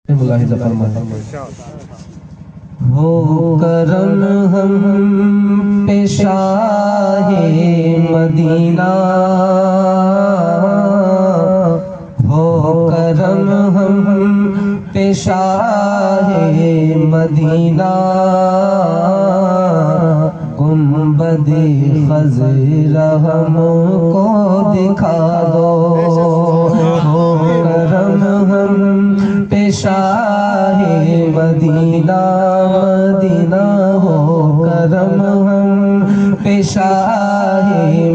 ملاحظہ فرمائیں۔ ہو کرم ہم پہ شاہ مدینہ، ہو کرم ہم پہ شاہ مدینہ، گنبد خضرا ہم کو دکھا دو، ہو کرم ہم پہ شاہ مدینہ، مدینہ ہو کرم ہم پہ شاہ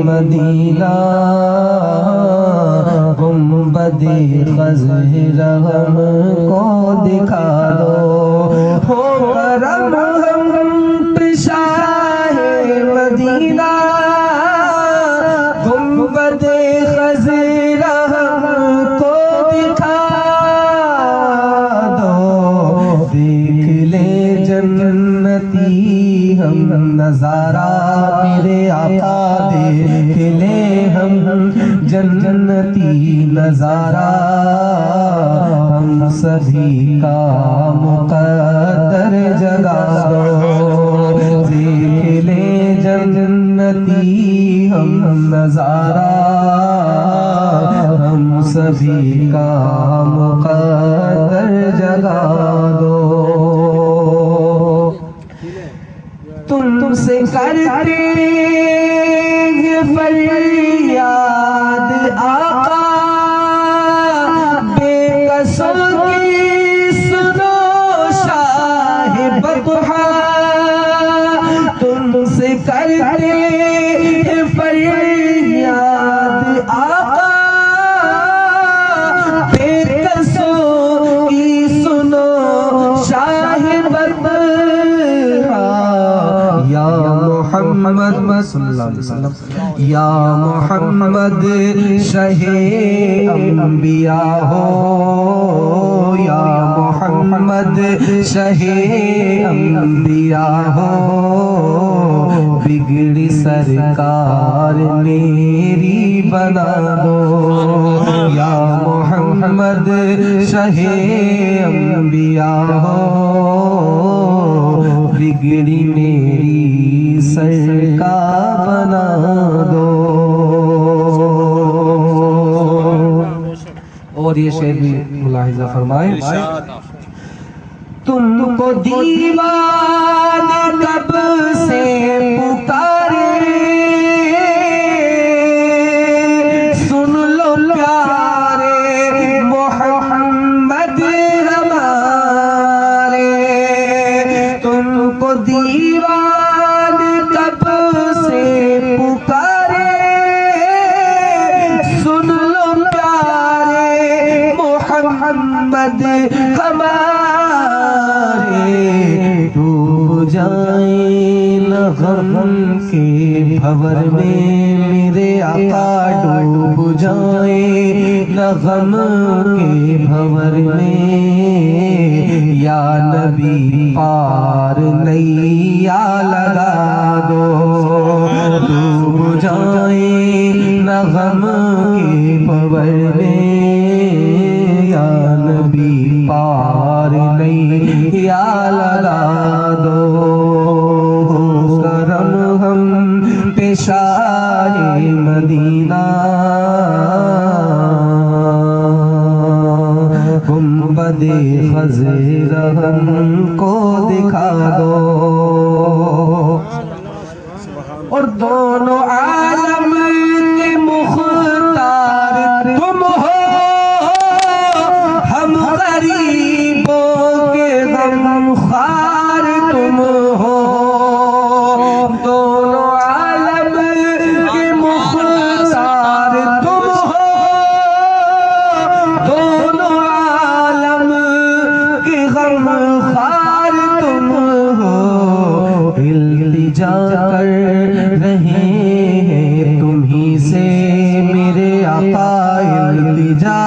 مدینہ، گنبد خضرا ہم کو دکھا دو، ہو کرم ہم پہ شاہ مدینہ، گنبد خضرا ہم کو دکھا دو، دیکھ لے جنتی ہم نظارہ میرے آقا، دیکھ لے ہم جنتی نظارہ، ہم سبھی کا مقدر جگا دو، دیکھ لے جنتی ہم نظارہ، ہم سبھی کا مقدر جگا دو، تم سے کرتے ہیں فریاد آقا، بے قصوں کی سنو شاہ بطحا، تم سے کرتے ہیں فریاد آقا، بے قصوں کی سنو شاہ بطحا، یا محمد صلی اللہ علیہ وسلم، یا محمد شہ انبیاء ہو، یا محمد شہ انبیاء ہو، بگڑی سرکار میری بنا دو، یا محمد شہ انبیاء ہو، بگڑی میری سرکار بنا دو، اور یہ شعر بھی ملاحظہ فرمائیں۔ تم کو دیوان کب سے پکارے، سن لو پیارے محمد ہمارے، تم کو دیوان کب سے پکارے، سن لو پیارے محمد ہمارے، ڈوب جائیں نہ غم کے بھور میں میرے آقا، ڈوب جائیں نہ غم کے بھور میں، یا نبی پار نیا لگا دو، ڈوب جائیں نہ غم کے بھور میں، یا نبی پار نیا لگا دو، کرم ہم پہ شاہ مدینہ، گنبد خضرا ہم کو دکھا دو، اور دونوں عالم کے مختار تم ہو، ہم غریبوں کے غم خوار تم ہو، دونوں عالم کے مختار تم ہو، دونوں عالم کے غم خوار تم ہو، التجا کر رہے ہیں تمہیں سے میرے آقا، التجا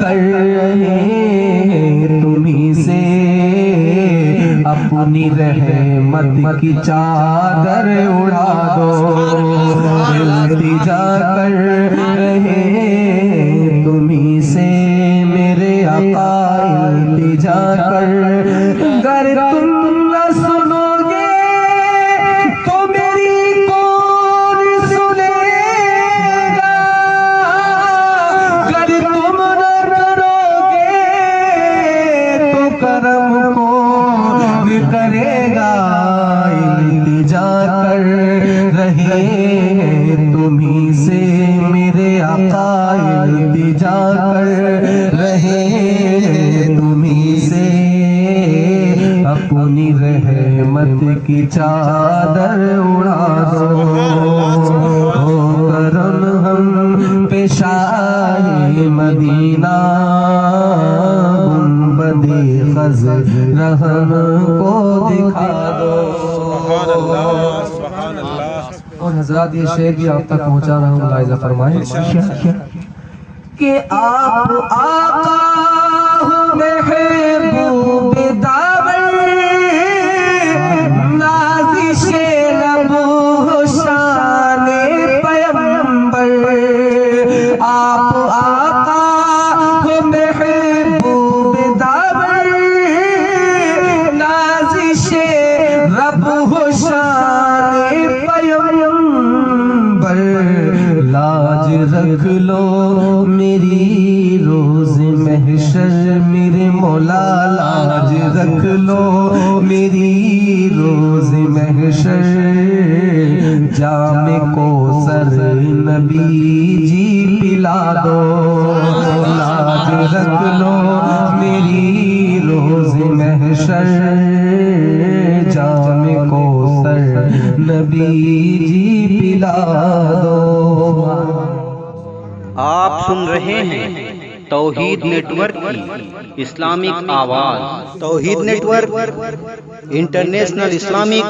کر رہے ہیں تمہیں سے، اپنی رحمت کی چادر اڑا دو، التجا کر رہے ہیں تمہیں سے میرے آقا، التجا جا کر گر تم نہ سنو گے تو میری کون سنے گا، گر تم نہ کرو گے تو کرم کون کرے گا، التجا کر رہے تمہیں سے میرے آقا، التجا کر رہے تمہیں سے، اپنی رحمت کی چادر اڑا دو، ہو کرم ہم پہ شاہ مدینہ، گنبد خضر رحم کو دکھا دو۔ اور حضرات یہ شعر بھی آپ تک پہنچا رہا ہوں، ملاحظہ فرمائیں کہ آپ آقا ہو محبوب داور، نازش لب ہو شان پیغمبر، آپ آقا ہو محبوب داور، نازش رب ہو شان پیغمبر، لاج رکھ لو میری روز محشر میرے مولا، لاج رکھ لو میری روز محشر، جام کوثر نبی جی پلا دو، لاج رکھ لو میری روز محشر، جام کوثر نبی جی پلا دو۔ آپ سن رہے ہیں توحید نیٹ ورک کی اسلامک آواز، Tawheed network international Islamic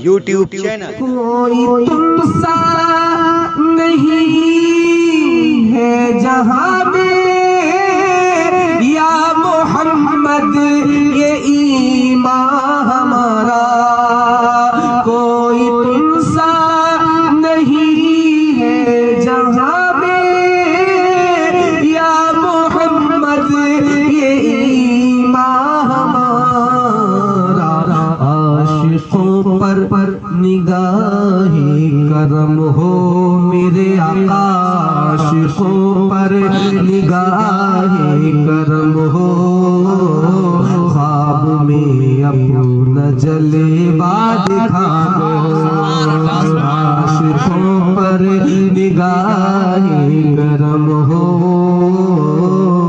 YouTube channel. کوئی تم سا نہیں ہے جہاں میں یا محمد، یہ ایمان ہمارا، کوئی تم سا نہیں ہے جہاں پر نگاہ کرم ہو میرے آقا، عاشقوں پر نگاہ کرم ہو، خواب میں اپنا جلوہ دکھا دو، عاشقوں پر نگاہ کرم ہو،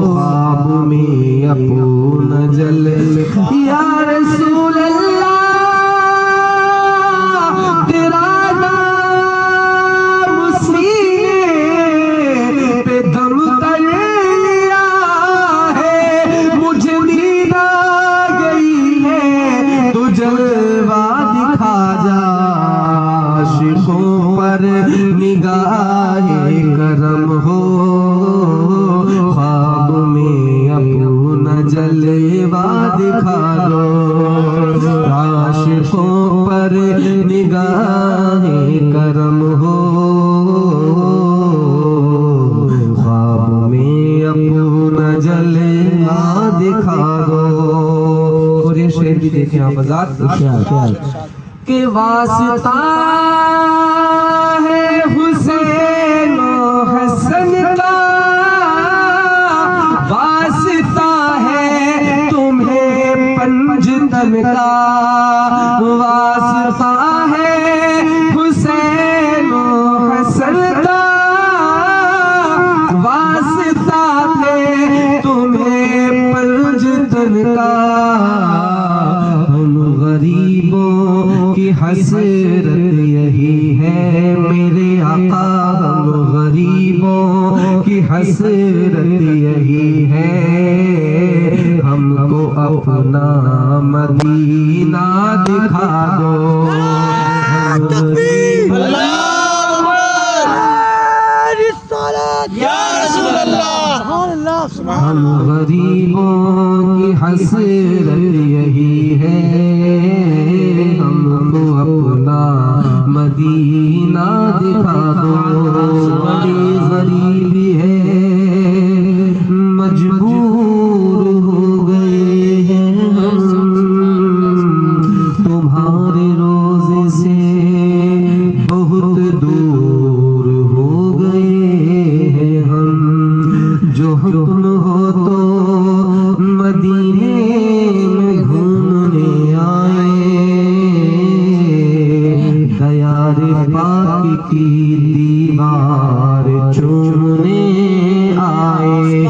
خواب میں اپنا جلوہ، یا رسول اللہ نگاہ کرم ہو، خواب میں اپنا جلوہ دکھا دو، عاشقوں پر نگاہ کرم ہو، خواب میں اپنا جلوہ دکھا دو۔ اور یہ شعر بھی دیکھیں آپ حضرات کہ واسطہ ہے حسین و حسن کا، واسطہ ہے تمہیں پنجتن کا، واسطہ ہے حسین و حسن کا، واسطہ ہے تمہیں پنجتن کا، ہم غریبوں کی حسرت یہی ہے میرے آقا، ہم غریبوں کی حسرت یہی ہے، ہم کو اپنا مدینہ دکھا دو، ہم غریبوں کی حسرت یہی ہے، ہم کو اپنا مدینہ دکھا دو، بڑی غریبی ہے مجبور ہو گئے مدینے میں گھومنے آئے، دیار پاک کی دیوار چومنے آئے۔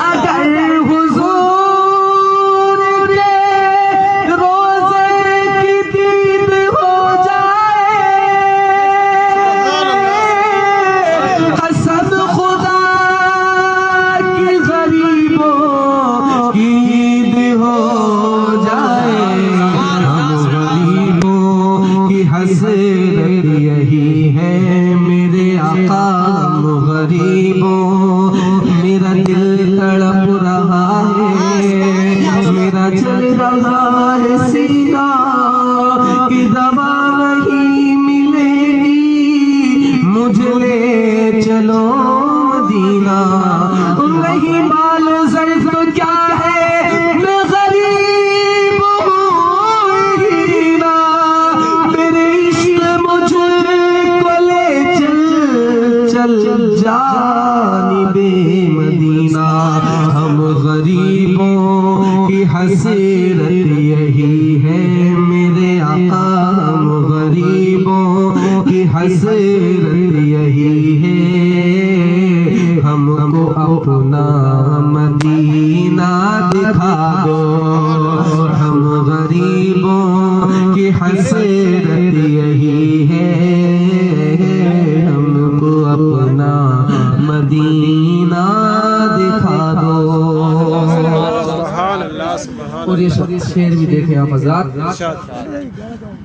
اگر حضور کے روزے کی دید ہو جائے، قسم خدا کی غریبوں کی عید ہو جائے۔ ہم غریبوں کی حسرت یہی ہے میرے آقا، ہم غریبوں میرا دل تڑپ رہا ہے، میرا جل رہا ہے سینہ کہ دوا نہیں ملے گی، مجھے لے چلو مدینہ۔ نہیں مال و زر تو کیا ہے، میں غریب ہوں ہینا، میرے عشق مجھے کو لے چل چل جانب مدینہ۔ ہم غریبوں کی حسرت یہی ہے میرے آقا، ہم غریبوں کی حسرت یہی ہے، ہم کو اپنا مدینہ دکھا دو۔ ہم غریبوں کی حسرت یہی ہے، ہم کو اپنا مدینہ دکھا دو۔ اور یہ شعر بھی دیکھیں آپ حضرات۔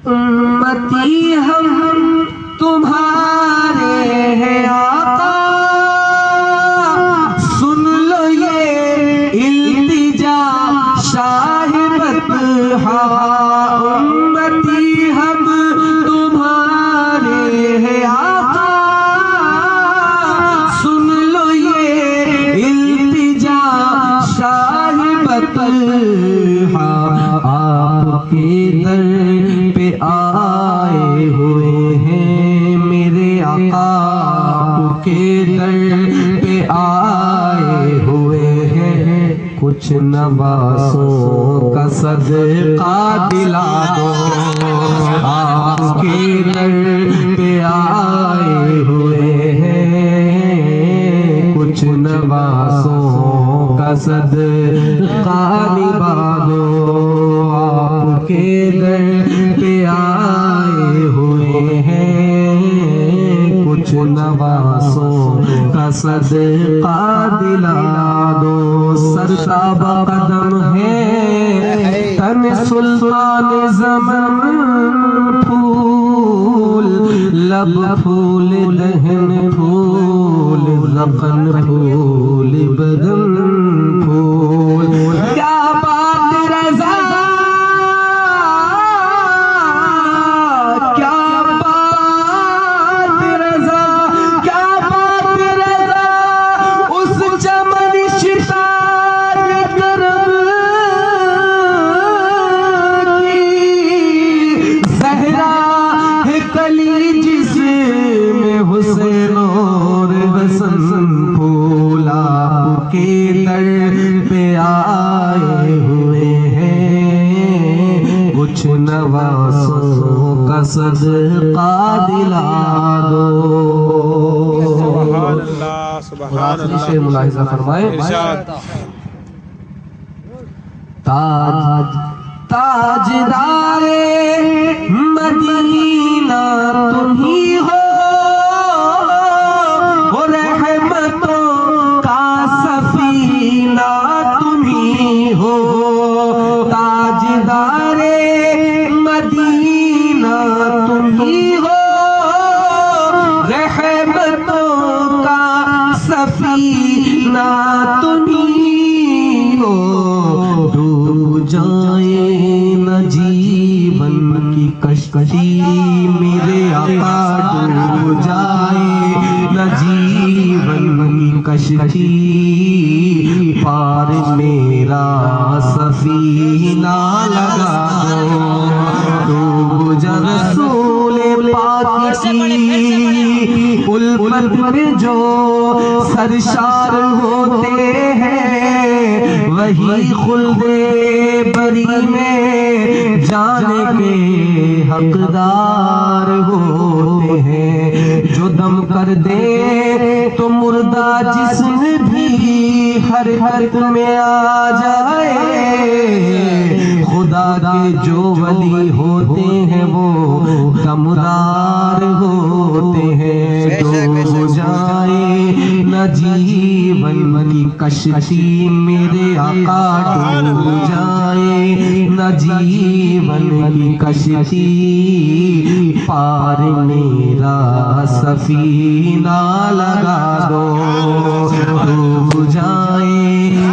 امتی ہم تمہارے ہیں آقا، سن لو یہ التجا شاہ بطحا۔ امتی ہم تمہارے ہیں آقا، سن لو یہ التجا شاہ بطحا۔ آپ کے در پہ آئے ہوئے ہیں میرے آقا، آپ کے در پہ آئے ہوئے ہیں، کچھ نوازوں کا صدقہ دلا دو۔ آپ کے در پہ آئے ہوئے ہیں، کچھ نوازوں کا صدقہ نبھا دو۔ آپ کے در پہ آئے ہوئے ہیں، کچھ نوازوں کا صدقہ دلا دو۔ سرتاب قدم ہے تن سلطان زمن، پھول لب پھول دہن پھول، ذقن پھول بدن پھول۔ کیا بات رضا، کیا بات رضا، کیا بات رضا، اس چمن شتاب کرم کی، زہرا ہے کلی جس میں حسین اور حسن پھول۔ آپ کے در پہ آئے ہوئے ہیں، کچھ نوازوں کا صدقہ دلا دو۔ سبحان اللہ، سبحان اللہ۔ سے ملاحظہ فرمائے، تاج تاجدار مدینہ تم ہی ہو، رحمتوں کا سفینہ تم ہی ہو۔ تاجدار مدینہ تم ہی ہو، رحمتوں کا سفینہ تم ہی ہو۔ ڈوب جائے نہ جیون کی کشتی میرے آقا، ڈوب جائے نہ جیون کی کشتی، پار میرا سفینہ لگا دو۔ ڈوب جا رسول پاک کی الفت میں جو سرشار ہوتے ہیں، وہی خلد بری میں جانے کے حقدار ہوتے ہیں، جو دم کر دے تو مردہ جسم بھی حرکت میں آ جائے، خدا کے جو ولی ہوتے ہیں وہ دمدار ہوتے ہیں، ڈوب جائے نہ جیون کی کشتی میرے آقا، ڈوب جائے نہ جیون کی کشتی، پار میرا سفینہ لگا دو، ڈوب جائے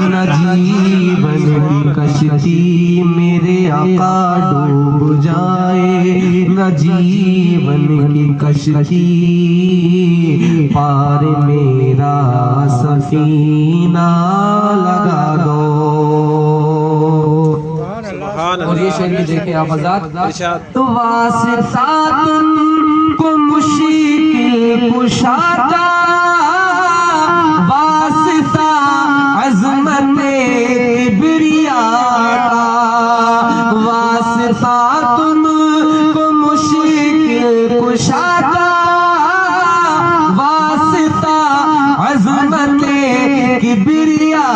نہ جیون کی کشتی میرے آقا، ڈوب جائے نہ جیون کی کشتی، پار میرا سفینہ لگا دو۔ اور یہ شعر بھی دیکھیں آپ حضرات، تو واسطہ تم کو مشکل کشا، واسطہ عظمت کبریا کا، واسطہ تم کو مشکل کشا کا، واسطہ عظمت کبریا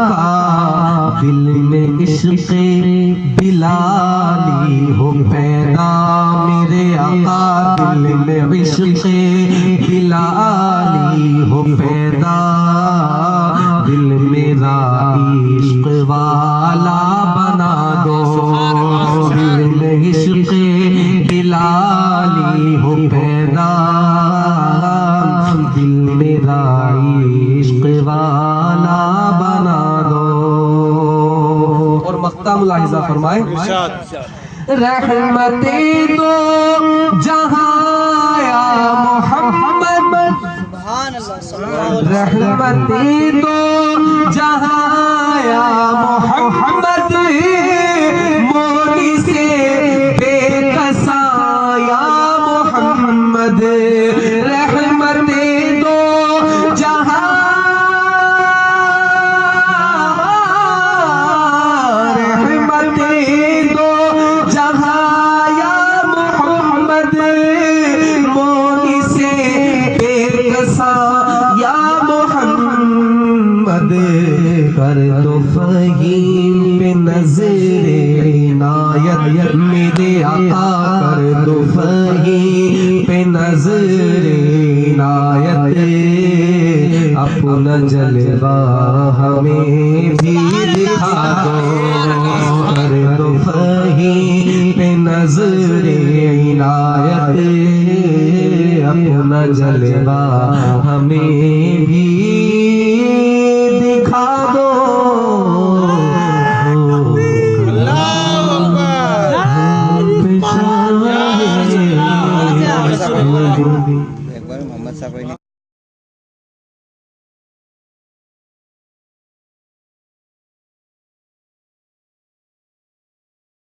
کا، دل میں عشق بلالی ہو پیدا میرے آقا، دل میں عشق بلالی ہو پیدا، دل میرا عشق والا بنا دو، دل میں عشق بلالی ہو پیدا، دل میرا عشق والا بنا دو۔ اور مقطع ملاحظہ فرمائیں، رحمتیں دو جہاں یا محمد، رحمتیں دو جہاں یا محمد، مولی سے بے کسا یا محمد، رحمتیں دو جہاں، کر دو فہیم پہ نظر عنایت میرے آقا، کر دو فہیم پہ نظر عنایت، اپنا جلوہ ہمیں بھی دکھا دو، کر دو فہیم پہ نظر عنایت، اپنا جلوہ ہمیں بھی دکھا دو۔ محمد صاحب